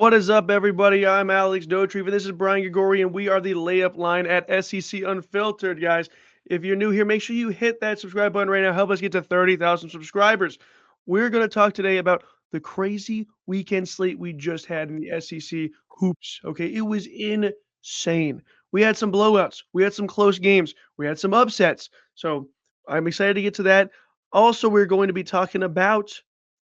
What is up, everybody? I'm Alex Dauterive, and this is Brian Gregoire, and we are the layup line at SEC Unfiltered, guys. If you're new here, make sure you hit that subscribe button right now. Help us get to 30,000 subscribers. We're going to talk today about the crazy weekend slate we just had in the SEC hoops. Okay, it was insane. We had some blowouts, we had some close games, we had some upsets. So I'm excited to get to that. Also, we're going to be talking about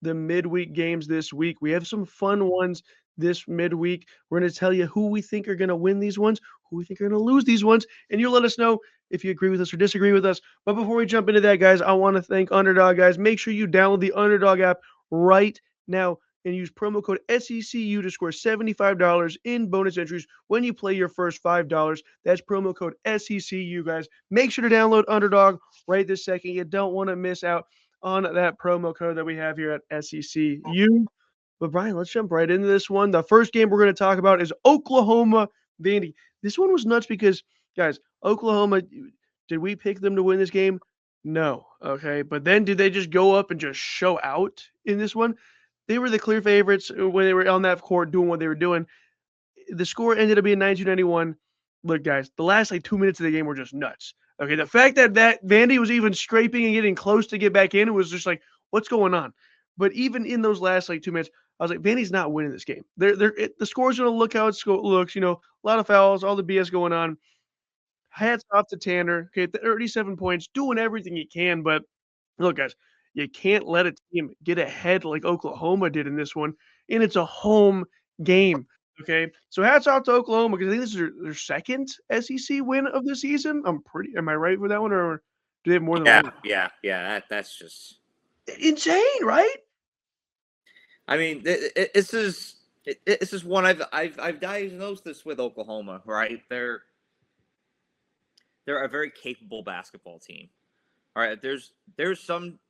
the midweek games this week. We have some fun ones this midweek. We're going to tell you who we think are going to win these ones, who we think are going to lose these ones, and you'll let us know if you agree with us or disagree with us. But before we jump into that, guys, I want to thank Underdog, guys. Make sure you download the Underdog app right now and use promo code SECU to score $75 in bonus entries when you play your first $5. That's promo code SECU, guys. Make sure to download Underdog right this second. You don't want to miss out on that promo code that we have here at SECU. But Brian, let's jump right into this one. The first game we're going to talk about is Oklahoma Vandy. This one was nuts because, guys, Oklahoma, did we pick them to win this game? No. Okay. But then did they just go up and just show out in this one? They were the clear favorites when they were on that court doing what they were doing. The score ended up being 92-91. Look, guys, the last 2 minutes of the game were just nuts. Okay. The fact that Vandy was even scraping and getting close to get back in, it was just like, what's going on? But even in those last 2 minutes, I was like, Vandy's not winning this game. The score's going to look how it looks. A lot of fouls, all the BS going on. Hats off to Tanner. Okay, 37 points, doing everything he can. But look, guys, you can't let a team get ahead like Oklahoma did in this one. And it's a home game. Okay, so hats off to Oklahoma because I think this is their second SEC win of the season. Am I right with that one, or do they have more than one? Yeah. That's just insane, right? I mean, this is one I've diagnosed this with Oklahoma, right? They're a very capable basketball team. All right, there's some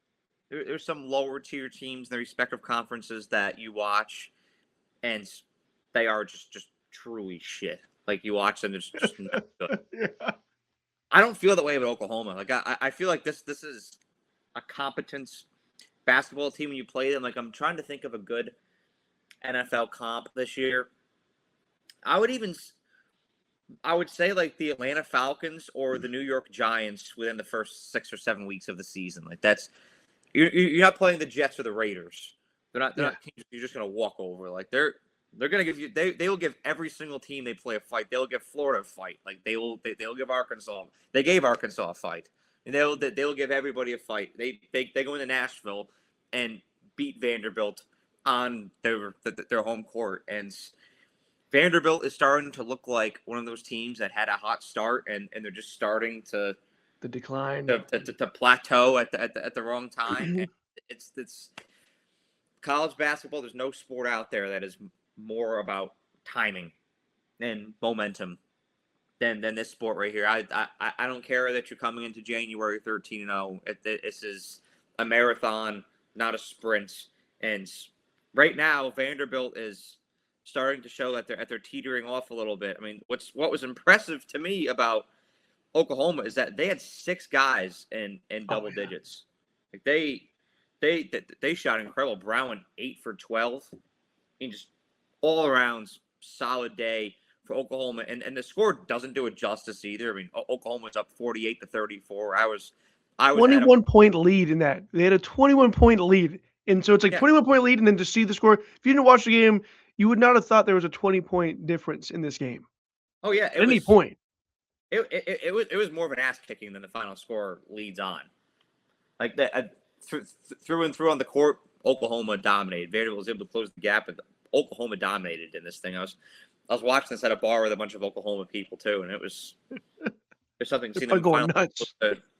lower tier teams in the respective conferences that you watch, and they are just truly shit. Like you watch them, it's just not good. Yeah. I don't feel that way about Oklahoma. Like I feel like this is a competence basketball team when you play them. Like I'm trying to think of a good NFL comp this year. I would say like the Atlanta Falcons or the New York Giants within the first 6 or 7 weeks of the season. Like that's you're not playing the Jets or the Raiders. They're not teams you're just gonna walk over. Like they're gonna give you they will give every single team they play a fight. They'll give Florida a fight. Like they'll give Arkansas. They gave Arkansas a fight. And they'll give everybody a fight. They go into Nashville and beat Vanderbilt on their home court. And Vanderbilt is starting to look like one of those teams that had a hot start and they're just starting to the decline to plateau at the wrong time. And it's college basketball. There's no sport out there that is more about timing and momentum than this sport right here. I don't care that you're coming into January 13-0. This is a marathon, not a sprint. And right now, Vanderbilt is starting to show that they're teetering off a little bit. I mean, what was impressive to me about Oklahoma is that they had 6 guys in double digits. Like they shot incredible. Brown went 8 for 12. I mean, just all around solid day for Oklahoma, and the score doesn't do it justice either. I mean, Oklahoma's up 48-34. I was 21-point lead in that. They had a 21-point lead, and so it's like 21-point lead, and then to see the score. If you didn't watch the game, you would not have thought there was a 20-point difference in this game. Oh yeah, at any point. It was more of an ass kicking than the final score leads on. Like that through and through on the court, Oklahoma dominated. Vanderbilt was able to close the gap, but Oklahoma dominated in this thing. I was watching this at a bar with a bunch of Oklahoma people too, and it was there's something seeing them going nuts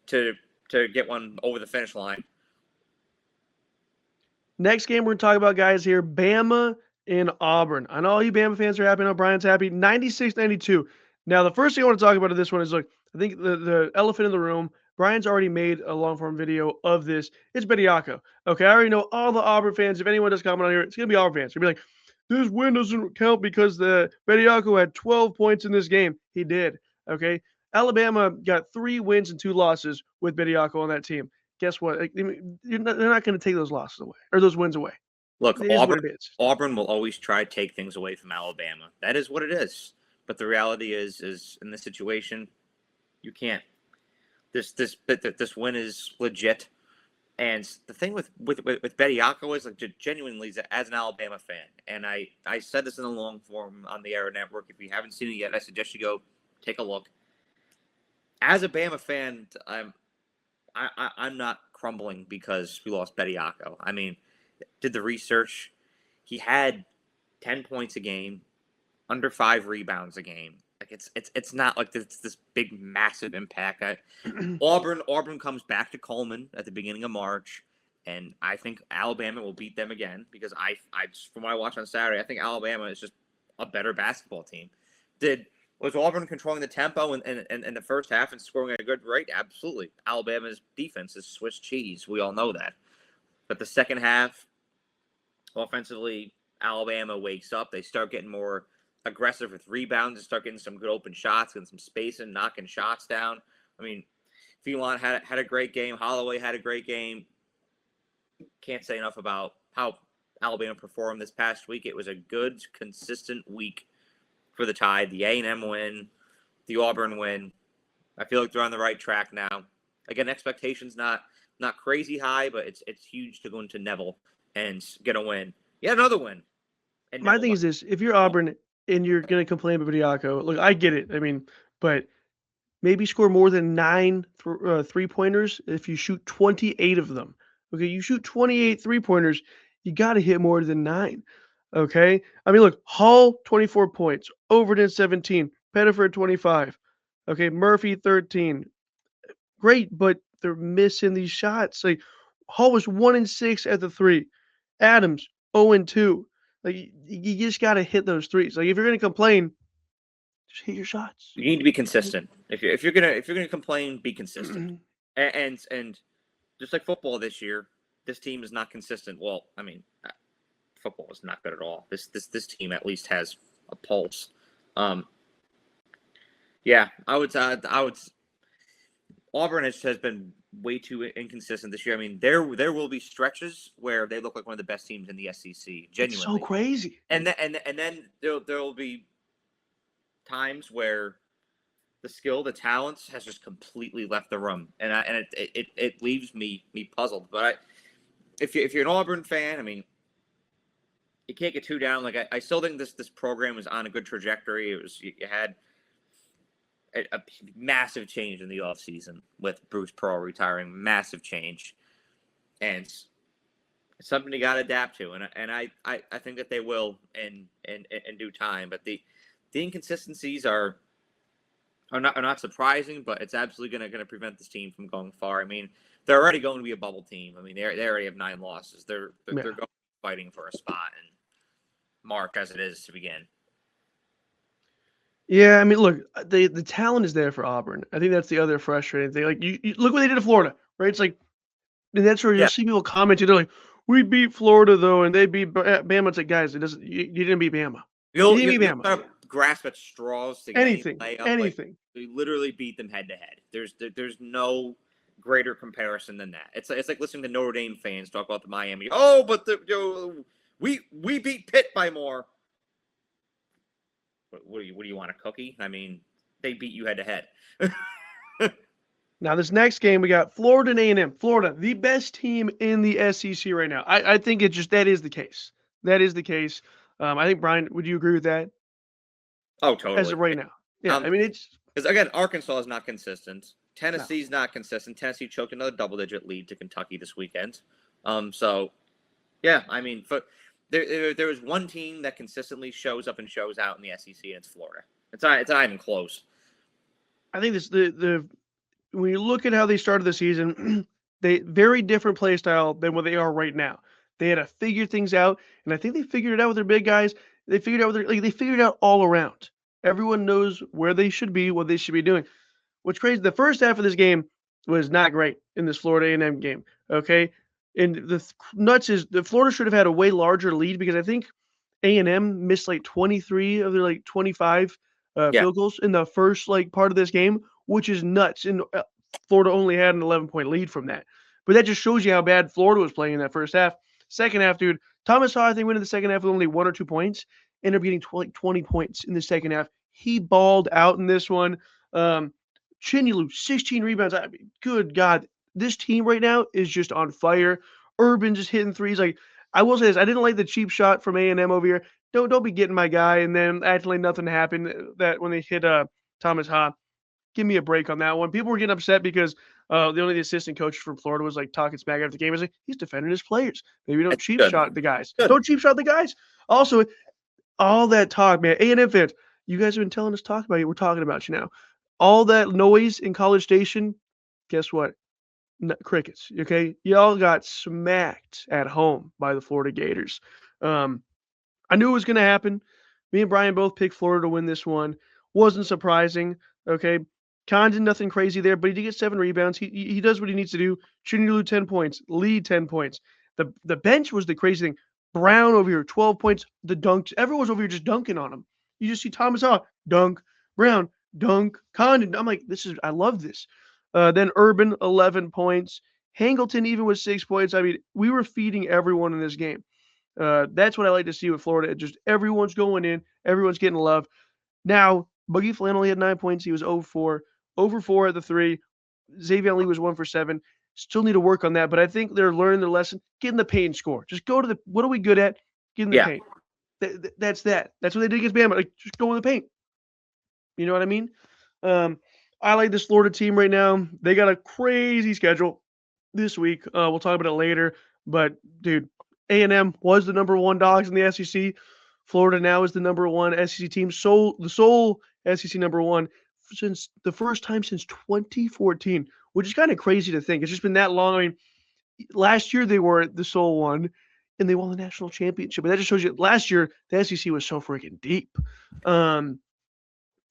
to get one over the finish line. Next game we're going to talk about, guys, here, Bama and Auburn. I know all you Bama fans are happy. I know Brian's happy. 96-92. Now, the first thing I want to talk about in this one is, look, I think the elephant in the room, Brian's already made a long-form video of this. It's Bediako. Okay, I already know all the Auburn fans. If anyone does comment on here, it's going to be Auburn fans. They'll be like, this win doesn't count because the Bediako had 12 points in this game. He did, okay? Alabama got 3 wins and 2 losses with Bediako on that team. Guess what? They're not going to take those losses away or those wins away. Look, It is what it is. Auburn will always try to take things away from Alabama. That is what it is. But the reality is in this situation, you can't. This win is legit. And the thing with Bediako is, like, genuinely, as an Alabama fan, and I said this in the long form on the Era Network. If you haven't seen it yet, I suggest you go take a look. As a Bama fan, I'm not crumbling because we lost Bediako. I mean, did the research. He had 10 points a game, under 5 rebounds a game. Like, it's not like this big massive impact. Auburn comes back to Coleman at the beginning of March, and I think Alabama will beat them again because I from what I watched on Saturday, I think Alabama is just a better basketball team. Was Auburn controlling the tempo in the first half and scoring at a good rate? Absolutely. Alabama's defense is Swiss cheese. We all know that. But the second half, offensively, Alabama wakes up. They start getting more aggressive with rebounds and start getting some good open shots and some spacing, knocking shots down. I mean, Phelan had a great game. Holloway had a great game. Can't say enough about how Alabama performed this past week. It was a good, consistent week for the Tide. The A&M win, the Auburn win. I feel like they're on the right track now. Again, expectations not crazy high, but it's huge to go into Neville and get a win. Yeah, another win. And my thing is this: if you're Auburn and you're going to complain about Bediako, look, I get it. I mean, but maybe score more than 9 3-pointers if you shoot 28 of them. Okay, you shoot 28 3-pointers, you got to hit more than 9. Okay, I mean, look, Hall 24 points, Overton 17, Pettiford 25. Okay, Murphy 13. Great, but they're missing these shots. Like, Hall was 1-6 at the 3. Adams 0-2. Like, you just got to hit those threes. Like, if you're going to complain, just hit your shots. You need to be consistent. If you're gonna complain, be consistent. and just like football this year, this team is not consistent. Well, I mean, football is not good at all. This team at least has a pulse. Yeah, I would. Auburn has been way too inconsistent this year. I mean, there will be stretches where they look like one of the best teams in the SEC. Genuinely, it's so crazy. And then there will be times where the skill, the talents has just completely left the room, and it leaves me puzzled. But if you're an Auburn fan, I mean, you can't get too down. Like, I still think this program was on a good trajectory. It was, you had a massive change in the offseason with Bruce Pearl retiring, massive change, and it's something you got to adapt to. And I think that they will in due time. But the inconsistencies are not surprising, but it's absolutely going to prevent this team from going far. I mean, they're already going to be a bubble team. I mean, they already have 9 losses. They're going fighting for a spot in March as it is to begin. Yeah, I mean, look, the talent is there for Auburn. I think that's the other frustrating thing. Like, you look what they did to Florida, right? It's like, and that's where you'll see people commenting. They're like, "We beat Florida though, and they beat Bama." It's like, guys, you didn't beat Bama. You didn't beat Bama. Grasp at straws to anything. Like, we literally beat them head to head. There's no greater comparison than that. It's like listening to Notre Dame fans talk about the Miami. Oh, but we beat Pitt by more. What do you want, a cookie? I mean, they beat you head to head. Now, this next game, we got Florida and A&M. Florida, the best team in the SEC right now. I think that is the case. That is the case. I think, Brian, would you agree with that? Oh, totally. As of right now. Yeah, I mean, it's... Because, again, Arkansas is not consistent. Tennessee's not consistent. Tennessee choked another double-digit lead to Kentucky this weekend. So, yeah, I mean, there is one team that consistently shows up and shows out in the SEC, and it's Florida. It's not even close. I think this when you look at how they started the season, they very different play style than what they are right now. They had to figure things out, and I think they figured it out with their big guys. They figured it out all around. Everyone knows where they should be, what they should be doing. What's crazy, the first half of this game was not great in this Florida A&M game. Okay, and the nuts is the Florida should have had a way larger lead because I think A&M missed like 23 of their like 25 field goals in the first part of this game, which is nuts. And Florida only had an 11-point lead from that. But that just shows you how bad Florida was playing in that first half. Second half, dude, Thomas Haw, I think, went in the second half with only 1 or 2 points. Ended up getting 20 points in the second half. He balled out in this one. Chinulu, 16 rebounds. I mean, good God. This team right now is just on fire. Urban just hitting threes. Like, I will say this, I didn't like the cheap shot from A&M over here. Don't be getting my guy, and then actually nothing happened that when they hit Thomas Ha. Give me a break on that one. People were getting upset because the assistant coach from Florida was like talking smack after the game. I was like, he's defending his players. Maybe don't It's cheap good. shot the guys. Good. Don't cheap shot the guys. Also, all that talk, man. A&M fans, you guys have been telling us talk about you. We're talking about you now. All that noise in College Station, guess what? Crickets. Okay, y'all got smacked at home by the Florida Gators. I knew it was going to happen. Me and Brian both picked Florida to win this one. Wasn't surprising. Okay, Condon, nothing crazy there, but he did get 7 rebounds. He does what he needs to do. Chinulu 10 points, Lee 10 points. The bench was the crazy thing. Brown over here 12 points. The dunks. Everyone's over here just dunking on him. You just see Thomas Haw dunk, Brown dunk, Condon. I'm like, I love this. Then Urban 11 points. Hangleton even with 6 points. I mean, we were feeding everyone in this game. That's what I like to see with Florida. Just everyone's going in, everyone's getting love. Now, Boogie Flan only had 9 points. He was 0-4, over 4 at the 3. Xavier Lee was 1 for 7. Still need to work on that, but I think they're learning their lesson. Get in the paint and score. Just go to the. What are we good at? Get in the paint. That's that. That's what they did against Bama. Like, just go in the paint. You know what I mean? I like this Florida team right now. They got a crazy schedule this week. We'll talk about it later. But, dude, A&M was the number 1 dogs in the SEC. Florida now is the number 1 SEC team. The sole SEC number 1 since the first time since 2014, which is kind of crazy to think. It's just been that long. I mean, last year they were the sole one, and they won the national championship. But that just shows you last year the SEC was so freaking deep.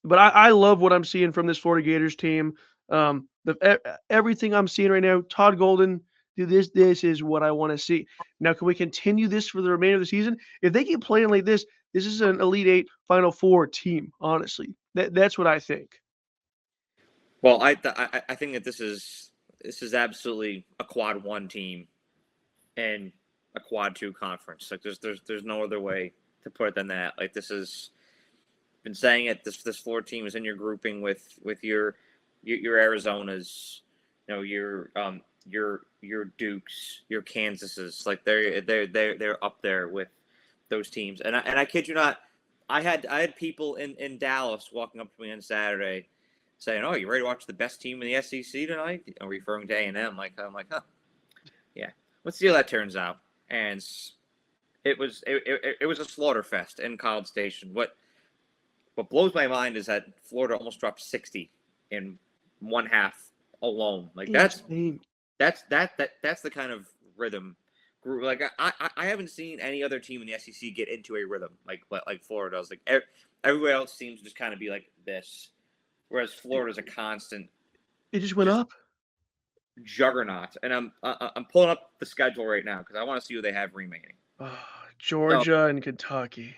But I love what I'm seeing from this Florida Gators team. Everything I'm seeing right now, Todd Golden, dude, this is what I want to see. Now, can we continue this for the remainder of the season? If they keep playing like this is an Elite 8, Final 4 team, honestly. That's what I think. Well, I think that this is absolutely a quad 1 team and a quad 2 conference. Like there's no other way to put it than that. Like this is been saying it. This Florida team is in your grouping with your Arizonas, your Dukes, your Kansases. Like they're up there with those teams. And I kid you not, I had people in Dallas walking up to me on Saturday saying, "Oh, you ready to watch the best team in the SEC tonight?" I'm referring to A&M. I'm like, huh, yeah. Let's see how that turns out. And it was a slaughter fest in College Station. What blows my mind is that Florida almost dropped 60 in one half alone. Like that's the kind of rhythm. Like I haven't seen any other team in the SEC get into a rhythm like Florida does. Like everywhere else seems to just kind of be like this, whereas Florida's a constant. It just went up. Juggernaut, and I'm pulling up the schedule right now because I want to see who they have remaining. Georgia and Kentucky.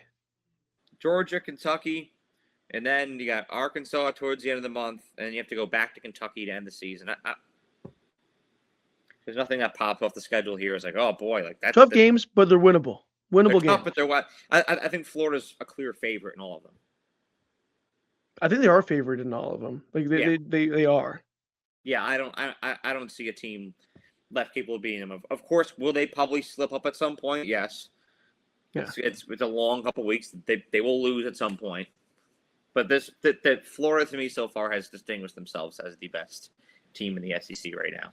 Georgia, Kentucky. And then you got Arkansas towards the end of the month, and you have to go back to Kentucky to end the season. There's nothing that pops off the schedule here. It's like, oh boy, like that's tough games, but they're winnable. Winnable games. But they're what? I think Florida's a clear favorite in all of them. I think they are favored in all of them. Like they are. Yeah, I don't see a team left capable of beating them. Of course, will they probably slip up at some point? Yes. Yeah. It's a long couple weeks. They will lose at some point. But that Florida to me so far has distinguished themselves as the best team in the SEC right now.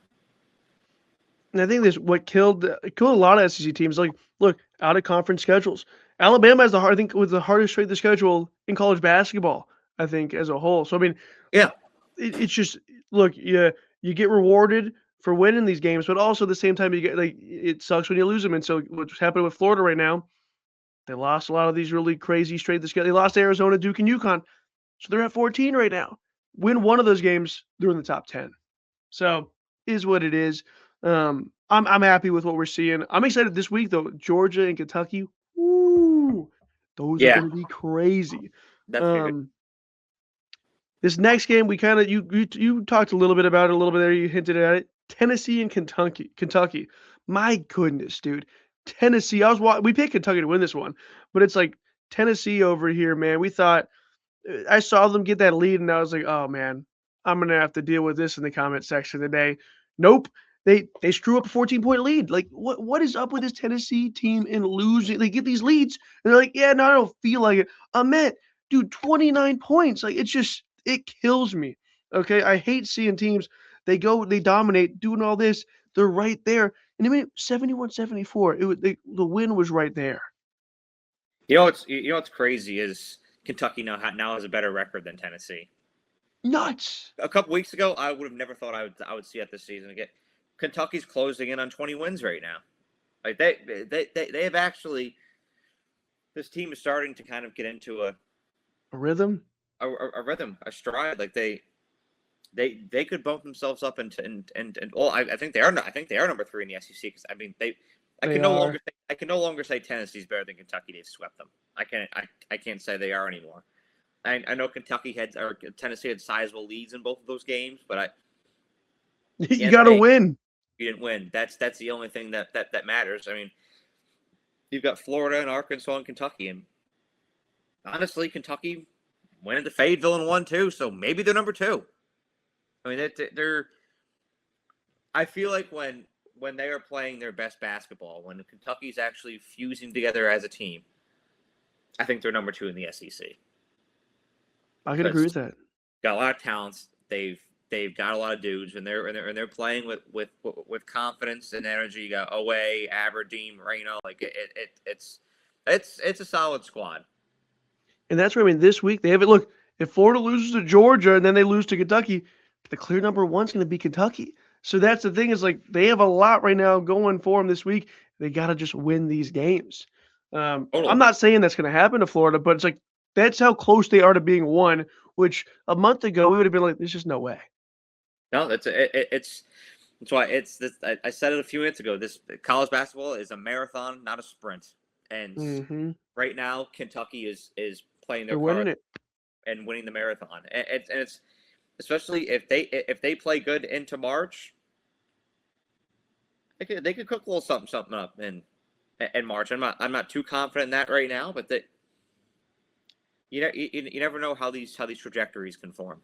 And I think this what killed a lot of SEC teams. Like, look, out of conference schedules. Alabama has was the hardest straight of the schedule in college basketball. I think as a whole. So I mean, yeah, it's just look, you get rewarded for winning these games, but also at the same time you get it sucks when you lose them. And so what's happening with Florida right now? They lost a lot of these really crazy straight of the schedule. They lost to Arizona, Duke, and UConn. So they're at 14 right now. Win one of those games, they're in the top 10. So is what it is. I'm happy with what we're seeing. I'm excited this week though. Georgia and Kentucky. Woo! Those are going to be crazy. That's good. This next game, we kind of you talked a little bit about it a little bit there. You hinted at it. Tennessee and Kentucky. My goodness, dude. Tennessee. We picked Kentucky to win this one, but it's like Tennessee over here, man. We thought I saw them get that lead, and I was like, oh man, I'm gonna have to deal with this in the comment section today. Nope. They screw up a 14-point lead. Like what is up with this Tennessee team in losing? They get these leads and they're like, yeah, no, I don't feel like it. Ahmet, dude, 29 points. Like it kills me. Okay. I hate seeing teams, they dominate, doing all this. They're right there. And I mean 71-74. The win was right there. What's crazy is Kentucky now has a better record than Tennessee. Nuts. A couple weeks ago, I would have never thought I would see it this season again. Kentucky's closing in on 20 wins right now. Like they have actually. This team is starting to kind of get into a rhythm, a rhythm, a stride. Like they could bump themselves up and well, I think they are. I think they are number 3 in the SEC. Because I mean I can no longer say Tennessee's better than Kentucky. They've swept them. I can't say they are anymore. I know Tennessee had sizable leads in both of those games, but you got to win. You didn't win. That's the only thing that matters. I mean, you've got Florida and Arkansas and Kentucky, and honestly, Kentucky went into Fayetteville and won too, so maybe they're number 2. I mean, they're. I feel like when they are playing their best basketball, when Kentucky's actually fusing together as a team, I think they're number 2 in the SEC. I can agree with that. Got a lot of talents. They've got a lot of dudes, and they're playing with confidence and energy. You got Owe, Aberdeen, Reno. Like it's a solid squad. And that's where, I mean, this week they have it. Look, if Florida loses to Georgia and then they lose to Kentucky, the clear number 1's going to be Kentucky. So that's the thing, is like they have a lot right now going for them this week. They got to just win these games. Totally. I'm not saying that's going to happen to Florida, but it's like that's how close they are to being won. Which a month ago we would have been like, there's just no way. No, that's why I said it a few minutes ago. This college basketball is a marathon, not a sprint. And right now, Kentucky is playing their part and winning the marathon. And it's especially if they play good into March, they could cook a little something up in March. I'm not too confident in that right now, but you never know how these trajectories can form.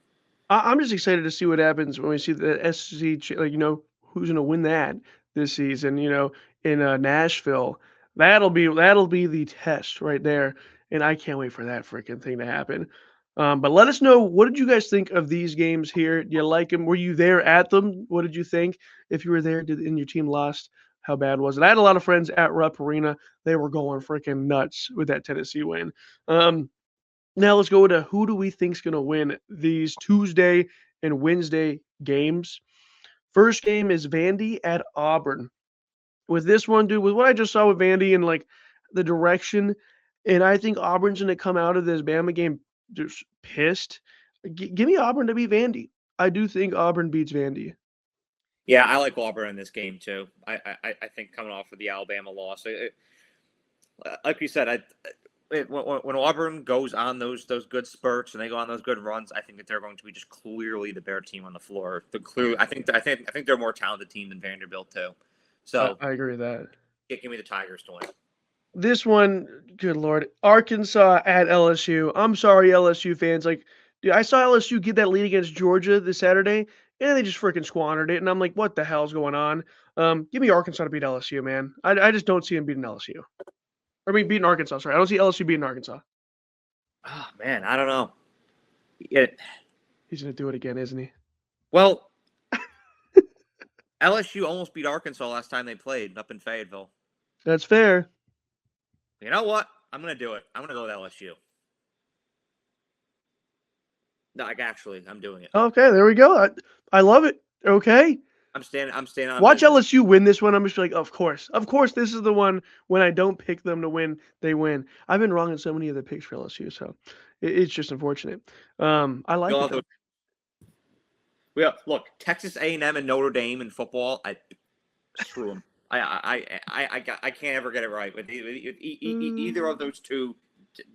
I'm just excited to see what happens when we see the SEC, like, who's going to win that this season, in Nashville. That'll be the test right there. And I can't wait for that freaking thing to happen. But let us know, what did you guys think of these games here? Do you like them? Were you there at them? What did you think? If you were there and your team lost, how bad was it? I had a lot of friends at Rupp Arena. They were going freaking nuts with that Tennessee win. Now let's go to who do we think is going to win these Tuesday and Wednesday games. First game is Vandy at Auburn. With this one, dude, with what I just saw with Vandy and like the direction, and I think Auburn's going to come out of this Bama game just pissed. Give me Auburn to beat Vandy. I do think Auburn beats Vandy. Yeah, I like Auburn in this game too. I think coming off of the Alabama loss, like you said, when Auburn goes on those good spurts and they go on those good runs, I think that they're going to be just clearly the better team on the floor. I think they're a more talented team than Vanderbilt too. So I agree with that. Give me the Tigers to win. This one, good Lord, Arkansas at LSU. I'm sorry, LSU fans. Like, dude, I saw LSU get that lead against Georgia this Saturday, and they just freaking squandered it. And I'm like, what the hell's going on? Give me Arkansas to beat LSU, man. I just don't see them beating LSU. Beating Arkansas. Sorry, I don't see LSU beating Arkansas. Oh man, I don't know. He's gonna do it again, isn't he? Well, LSU almost beat Arkansas last time they played up in Fayetteville. That's fair. You know what? I'm gonna do it. I'm gonna go with LSU. No, I'm doing it. Okay, there we go. I love it. Okay. I'm standing on. Watch LSU win this one. I'm just like, of course, this is the one. When I don't pick them to win, they win. I've been wrong in so many of the picks for LSU, so it's just unfortunate. I like it. Look, Texas A&M and Notre Dame in football. Screw them. I can't ever get it right with either of those two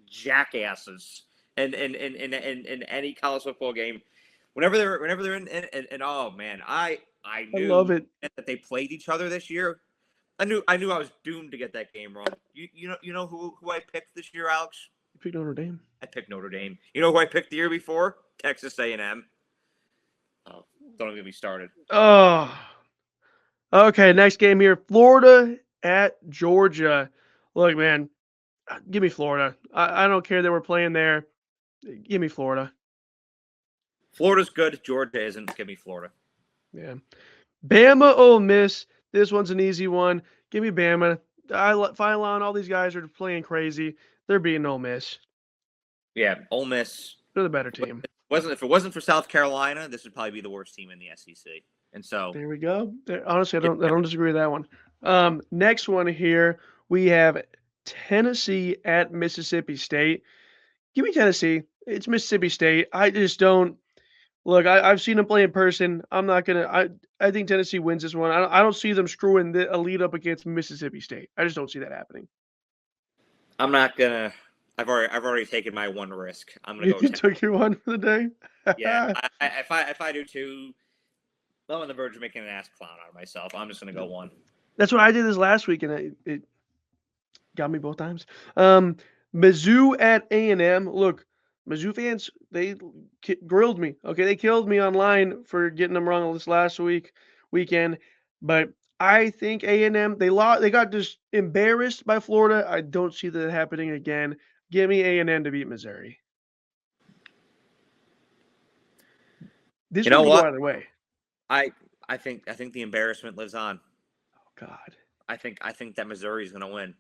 jackasses in any college football game. Whenever they're in, and oh man, I knew love it that they played each other this year, I knew I was doomed to get that game wrong. You know who I picked this year, Alex? You picked Notre Dame. I picked Notre Dame. You know who I picked the year before? Texas A&M. Oh, don't get me started. Oh. Okay, next game here. Florida at Georgia. Look, man, give me Florida. I don't care that we're playing there. Give me Florida. Florida's good. Georgia isn't. Give me Florida. Yeah. Bama, Ole Miss. This one's an easy one. Give me Bama. Phylon, all these guys are playing crazy. They're beating Ole Miss. Yeah, Ole Miss. They're the better team. If it wasn't for South Carolina, this would probably be the worst team in the SEC. And so there we go. Honestly, I don't disagree with that one. Next one here, we have Tennessee at Mississippi State. Give me Tennessee. It's Mississippi State. I just don't look. I've seen them play in person. I'm not gonna. I think Tennessee wins this one. I don't see them screwing the elite up against Mississippi State. I just don't see that happening. I'm not gonna. I've already taken my one risk. I'm gonna go. You took your one for the day. Yeah. If I do two, I'm on the verge of making an ass clown out of myself. I'm just gonna go one. That's what I did this last week, and it got me both times. Mizzou at A&M. Look, Mizzou fans, they grilled me. Okay, they killed me online for getting them wrong this last weekend. But I think A&M, they got just embarrassed by Florida. I don't see that happening again. Give me A&M to beat Missouri. This you know one what? go either way. I think the embarrassment lives on. Oh God. I think that Missouri is going to win.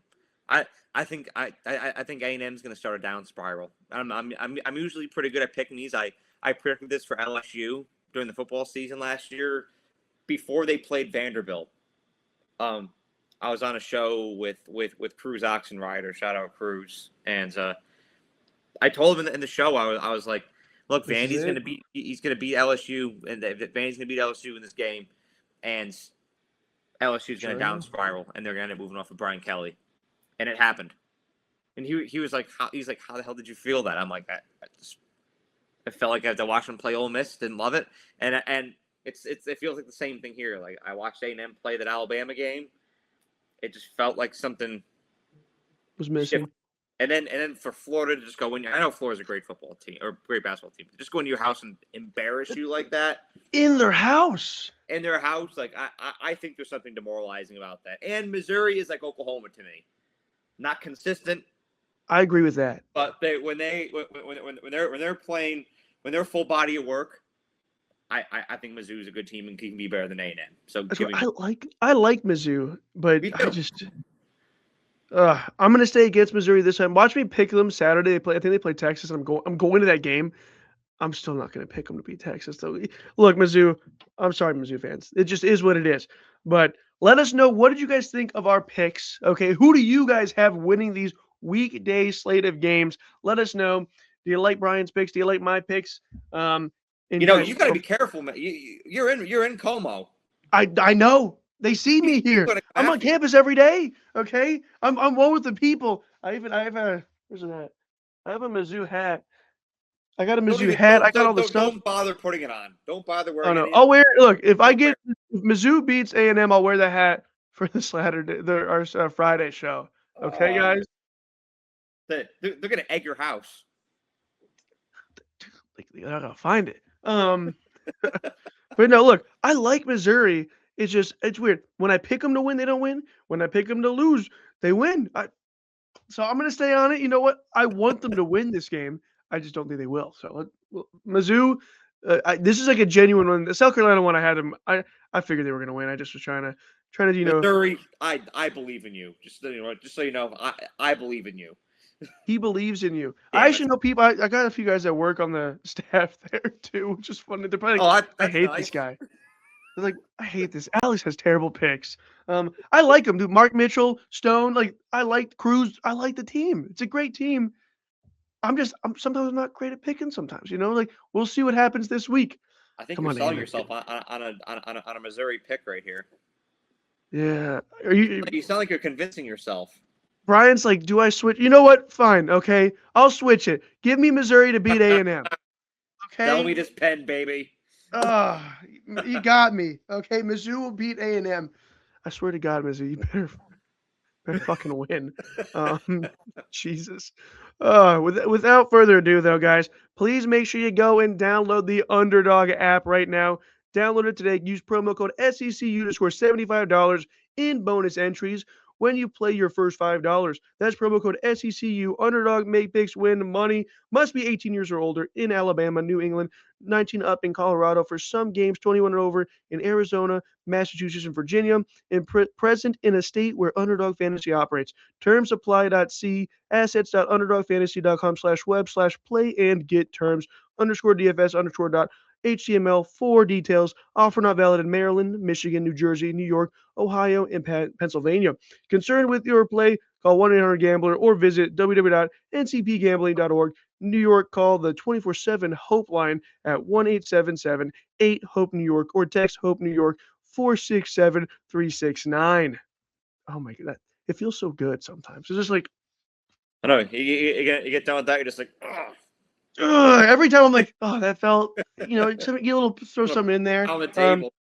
I think A&M is going to start a down spiral. I'm usually pretty good at picking these. I predicted this for LSU during the football season last year before they played Vanderbilt. I was on a show with Cruz Oxenrider, shout out Cruz, and I told him in the show I was like, look, Vandy's going to beat LSU, and Vandy's going to beat LSU in this game, and LSU's going to down spiral, and they're going to end up moving off of Brian Kelly. And it happened. And he was like, how the hell did you feel that? I'm like, I felt like I had to watch him play Ole Miss, didn't love it. And it feels like the same thing here. Like I watched A&M play that Alabama game. It just felt like something was missing. Shifted. And then for Florida to just go in, I know Florida's a great football team or great basketball team. Just go into your house and embarrass you like that. In their house. Like I think there's something demoralizing about that. And Missouri is like Oklahoma to me. Not consistent. I agree with that. But when they're playing, when they're full body of work, I think Mizzou is a good team and can be better than A&M. So I like Mizzou, but I just I'm gonna stay against Missouri this time. Watch me pick them Saturday. I think they play Texas. And I'm going to that game. I'm still not gonna pick them to beat Texas though. Look, Mizzou. I'm sorry, Mizzou fans. It just is what it is. But let us know, what did you guys think of our picks? Okay, who do you guys have winning these weekday slate of games? Let us know. Do you like Brian's picks? Do you like my picks? You got to be careful, man. You're in Como. I know. They see me here. I'm on campus every day. Okay, I'm one with the people. I have a where's that? I have a Mizzou hat. I got a Mizzou hat. I got all the stuff. Don't bother putting it on. Don't bother wearing it. I'll wear it. Look, if Mizzou beats A&M, I'll wear the hat for the Saturday, our Friday show. Okay, guys? They're going to egg your house. They're not going to find it. But no, look, I like Missouri. It's weird. When I pick them to win, they don't win. When I pick them to lose, they win. So I'm going to stay on it. You know what? I want them to win this game. I just don't think they will. So Mizzou, this is like a genuine one. The South Carolina one, I had them. I figured they were going to win. I just was trying to Missouri, I believe in you. Just so you know, I believe in you. He believes in you. I actually know people. I got a few guys that work on the staff there too, which is funny. They're probably like, I hate this guy. They're like, I hate this. Alex has terrible picks. I like him, dude. Mark Mitchell, Stone. Like, I like Cruz. I like the team. It's a great team. I'm sometimes not great at picking. Sometimes, like we'll see what happens this week. I think you're selling yourself on a Missouri pick right here. Yeah, you sound like you're convincing yourself. Brian's like, do I switch? You know what? Fine, okay, I'll switch it. Give me Missouri to beat A&M. Okay. Sell me this pen, baby. You got me. Okay, Mizzou will beat A&M. I swear to God, Missy, you better fucking win. Jesus. Without further ado, though, guys, please make sure you go and download the Underdog app right now. Download it today. Use promo code SECU to score $75 in bonus entries when you play your first $5. That's promo code SECU. Underdog, make picks, win money. Must be 18 years or older in Alabama, New England, 19 up in Colorado for some games, 21 and over in Arizona, Massachusetts, and Virginia, and present in a state where Underdog Fantasy operates. Terms apply. See assets.underdogfantasy.com/web/play and get terms _DFS _HTML for details. Offer not valid in Maryland, Michigan, New Jersey, New York, Ohio, and Pennsylvania. Concerned with your play? Call 1-800-GAMBLER or visit www.ncpgambling.org. New York, call the 24/7 Hope line at 1-877-8-HOPE-NEW YORK or text HOPE New York 467-369. Oh my God, it feels so good sometimes. It's just like, I know you get done with that, you're just like, every time I'm like, oh, that felt, get a little, throw something in there. on the table.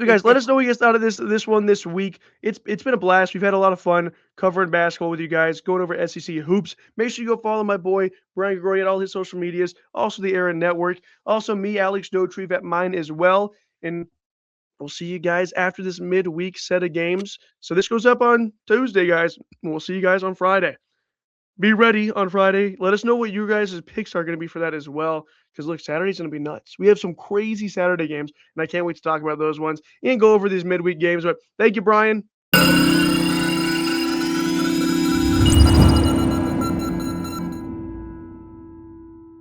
So guys, let us know what you guys thought of this one this week. It's been a blast. We've had a lot of fun covering basketball with you guys, going over SEC hoops. Make sure you go follow my boy Brian Gregoire at all his social medias, also the Aaron Network, also me, Alex Dauterive at mine as well. And we'll see you guys after this midweek set of games. So this goes up on Tuesday, guys. And we'll see you guys on Friday. Be ready on Friday. Let us know what your guys' picks are going to be for that as well. Because look, Saturday's going to be nuts. We have some crazy Saturday games, and I can't wait to talk about those ones and go over these midweek games. But thank you, Brian.